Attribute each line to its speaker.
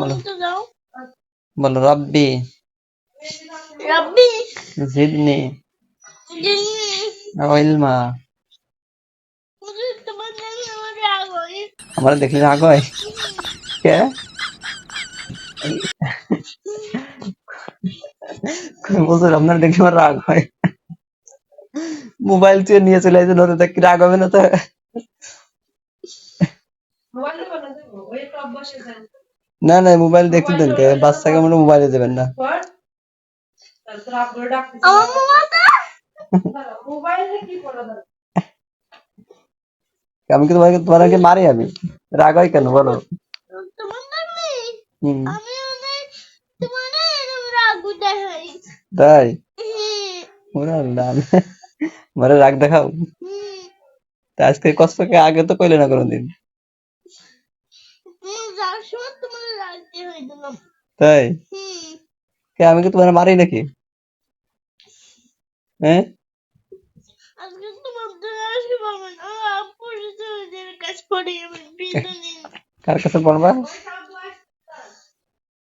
Speaker 1: বলো
Speaker 2: বলতে দাও।
Speaker 1: বলো রব্বি
Speaker 2: রব্বি
Speaker 1: জিদনি
Speaker 2: জিন্নি
Speaker 1: ইলমা।
Speaker 2: তোমার জন্য আমার রাগ হয়।
Speaker 1: আমার দেখলে রাগ হয় কে? বলছো আপনার দেখলে আমার রাগ হয়? মোবাইল চেয়ে নিয়ে চলে আসছে ধরে দেখ, রাগ হবে না তো? না না মোবাইল দেখতে দেন, বাচ্চাকে আমরা মোবাইলে দেবেন না। আমি কি তোমাকে মারি? আমি রাগ হয় কেন বলো? তাই মানে রাগ দেখাও? আজকে কষ্ট আগে তো কইলে না কোনোদিন। তাই আমি কি তোমার মারি নাকি? হ্যাঁ কার কাছে পড়বা?